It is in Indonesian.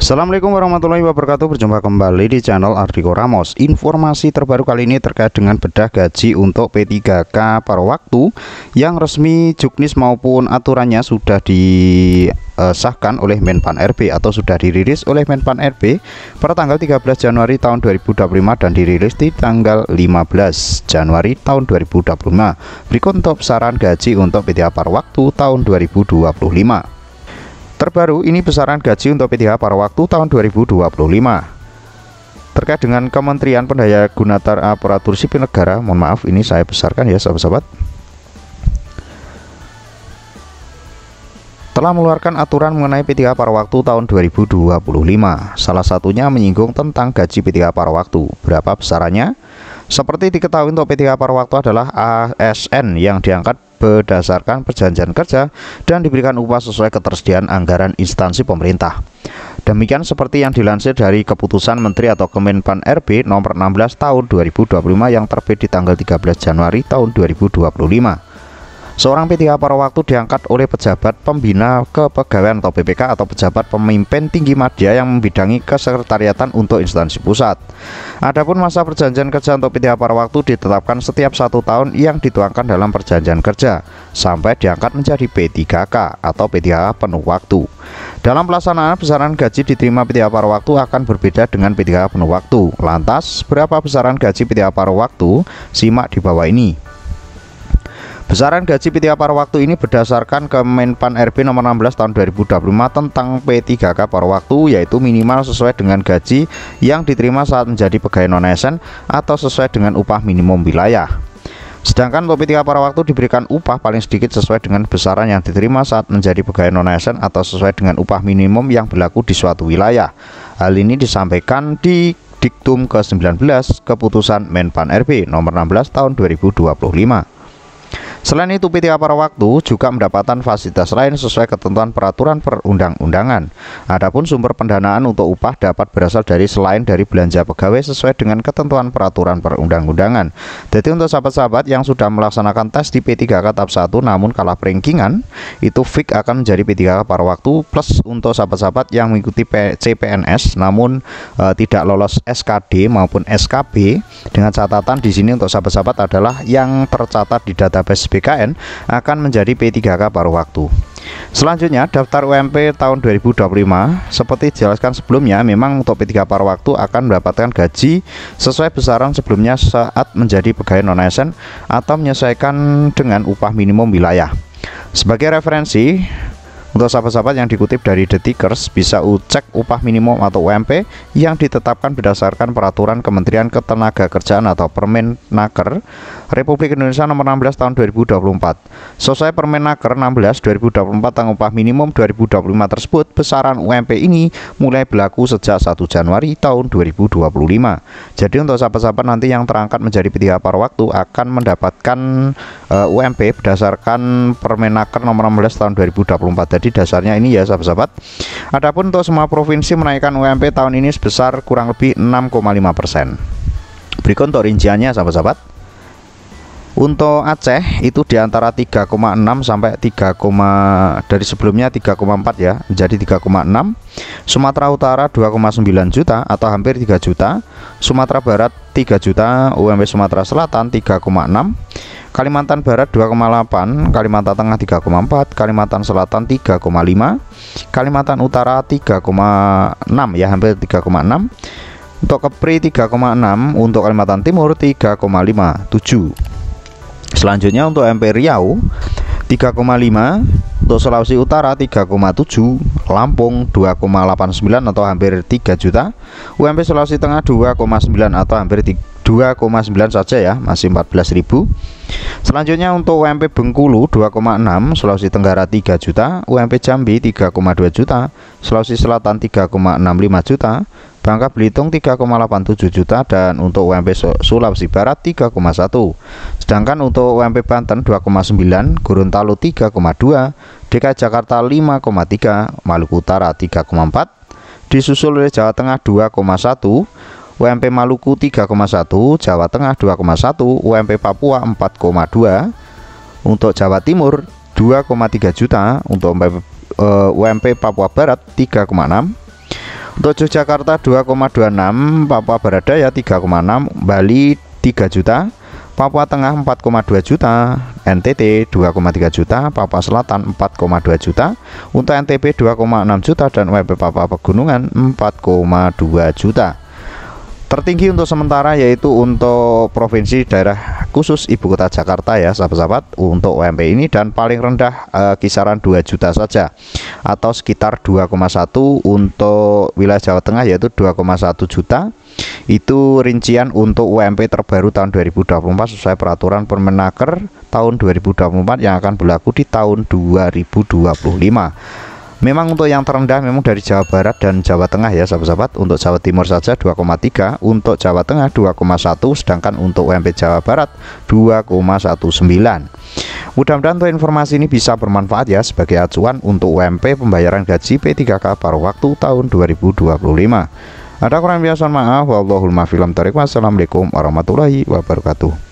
Assalamualaikum warahmatullahi wabarakatuh. Berjumpa kembali di channel Ardhiko Ramos. Informasi terbaru kali ini terkait dengan bedah gaji untuk P3K paruh waktu yang resmi Juknis maupun aturannya sudah disahkan oleh Menpan RB atau sudah dirilis oleh Menpan RB pada tanggal 13 Januari tahun 2025 dan dirilis di tanggal 15 Januari tahun 2025. Berikut untuk besaran gaji untuk P3K paruh waktu tahun 2025. Terbaru ini besaran gaji untuk P3K paruh waktu tahun 2025 terkait dengan Kementerian Pendayagunaan Aparatur Sipil Negara. Mohon maaf, ini saya besarkan ya sahabat-sahabat. Telah mengeluarkan aturan mengenai P3K paruh waktu tahun 2025. Salah satunya menyinggung tentang gaji P3K paruh waktu. Berapa besarannya? Seperti diketahui untuk P3K paruh waktu adalah ASN yang diangkat berdasarkan perjanjian kerja dan diberikan upah sesuai ketersediaan anggaran instansi pemerintah. Demikian seperti yang dilansir dari keputusan Menteri atau Kemenpan RB nomor 16 tahun 2025 yang terbit di tanggal 13 Januari tahun 2025. Seorang P3K paruh waktu diangkat oleh pejabat pembina kepegawaian atau PPK atau pejabat pemimpin tinggi media yang membidangi kesekretariatan untuk instansi pusat. Adapun masa perjanjian kerja untuk P3K paruh waktu ditetapkan setiap 1 tahun yang dituangkan dalam perjanjian kerja sampai diangkat menjadi P3K atau P3K penuh waktu. Dalam pelaksanaan besaran gaji diterima P3K paruh waktu akan berbeda dengan P3K penuh waktu. Lantas, berapa besaran gaji P3K paruh waktu? Simak di bawah ini. Besaran gaji P3K paruh waktu ini berdasarkan Kemenpan RB nomor 16 tahun 2025 tentang P3K paruh waktu, yaitu minimal sesuai dengan gaji yang diterima saat menjadi pegawai non-ASN atau sesuai dengan upah minimum wilayah. Sedangkan untuk P3K paruh waktu diberikan upah paling sedikit sesuai dengan besaran yang diterima saat menjadi pegawai non-ASN atau sesuai dengan upah minimum yang berlaku di suatu wilayah. Hal ini disampaikan di Diktum ke-19 Keputusan Menpan RB nomor 16 tahun 2025. Selain itu, P3K paruh waktu juga mendapatkan fasilitas lain sesuai ketentuan peraturan perundang-undangan. Adapun sumber pendanaan untuk upah dapat berasal dari selain dari belanja pegawai sesuai dengan ketentuan peraturan perundang-undangan. Jadi untuk sahabat-sahabat yang sudah melaksanakan tes di P3K tahap 1 namun kalah perankingan, itu fix akan menjadi P3K paruh waktu. Plus untuk sahabat-sahabat yang mengikuti CPNS namun tidak lolos SKD maupun SKB, dengan catatan di sini untuk sahabat-sahabat adalah yang tercatat di database BKN akan menjadi P3K paruh waktu. Selanjutnya, daftar UMP tahun 2025 seperti dijelaskan sebelumnya, memang untuk P3K paruh waktu akan mendapatkan gaji sesuai besaran sebelumnya saat menjadi pegawai non-ASN atau menyesuaikan dengan upah minimum wilayah. Sebagai referensi untuk sahabat-sahabat yang dikutip dari Detikers, bisa cek upah minimum atau UMP yang ditetapkan berdasarkan peraturan Kementerian Ketenagakerjaan atau Permenaker Republik Indonesia nomor 16 tahun 2024. Sesuai Permenaker 16 2024 tentang upah minimum 2025 tersebut, besaran UMP ini mulai berlaku sejak 1 Januari tahun 2025. Jadi untuk sahabat-sahabat nanti yang terangkat menjadi P3K paruh waktu akan mendapatkan UMP berdasarkan Permenaker nomor 16 tahun 2024. Jadi dasarnya ini ya sahabat-sahabat. Adapun untuk semua provinsi menaikkan UMP tahun ini sebesar kurang lebih 6,5%. Berikut untuk rinciannya sahabat-sahabat. Untuk Aceh itu di antara 3,6 sampai 3, dari sebelumnya 3,4 ya, menjadi 3,6. Sumatera Utara 2,9 juta atau hampir 3 juta. Sumatera Barat 3 juta, UMP Sumatera Selatan 3,6. Kalimantan Barat 2,8, Kalimantan Tengah 3,4, Kalimantan Selatan 3,5, Kalimantan Utara 3,6 ya, hampir 3,6. Untuk Kepri 3,6, untuk Kalimantan Timur 3,57. Selanjutnya untuk MP Riau 3,5, untuk Sulawesi Utara 3,7, Lampung 2,89 atau hampir 3 juta, UMP Sulawesi Tengah 2,9 atau hampir 2,9 saja ya, masih 14.000. Selanjutnya untuk UMP Bengkulu 2,6, Sulawesi Tenggara 3 juta, UMP Jambi 3,2 juta, Sulawesi Selatan 3,65 juta, Bangka Belitung 3,87 juta, dan untuk UMP Sulawesi Barat 3,1. Sedangkan untuk UMP Banten 2,9, Gorontalo 3,2, DKI Jakarta 5,3, Maluku Utara 3,4, disusul oleh Jawa Tengah 2,1, UMP Maluku 3,1, Jawa Tengah 2,1, UMP Papua 4,2, untuk Jawa Timur 2,3 juta, untuk UMP Papua Barat 3,6, Untuk Yogyakarta 2,26, Papua Barat Daya 3,6, Bali 3 juta, Papua Tengah 4,2 juta, NTT 2,3 juta, Papua Selatan 4,2 juta, untuk NTB 2,6 juta, dan WP Papua Pegunungan 4,2 juta. Tertinggi untuk sementara yaitu untuk provinsi daerah khusus ibu kota Jakarta ya sahabat-sahabat untuk UMP ini, dan paling rendah kisaran 2 juta saja atau sekitar 2,1 untuk wilayah Jawa Tengah yaitu 2,1 juta. Itu rincian untuk UMP terbaru tahun 2024 sesuai peraturan Permenaker tahun 2024 yang akan berlaku di tahun 2025. Memang untuk yang terendah memang dari Jawa Barat dan Jawa Tengah ya sahabat-sahabat. Untuk Jawa Timur saja 2,3, untuk Jawa Tengah 2,1, sedangkan untuk UMP Jawa Barat 2,19. Mudah-mudahan untuk informasi ini bisa bermanfaat ya sebagai acuan untuk UMP pembayaran gaji P3K paruh waktu tahun 2025. Ada kurang biasa maaf, wallahul muwaffiq. Wassalamualaikum warahmatullahi wabarakatuh.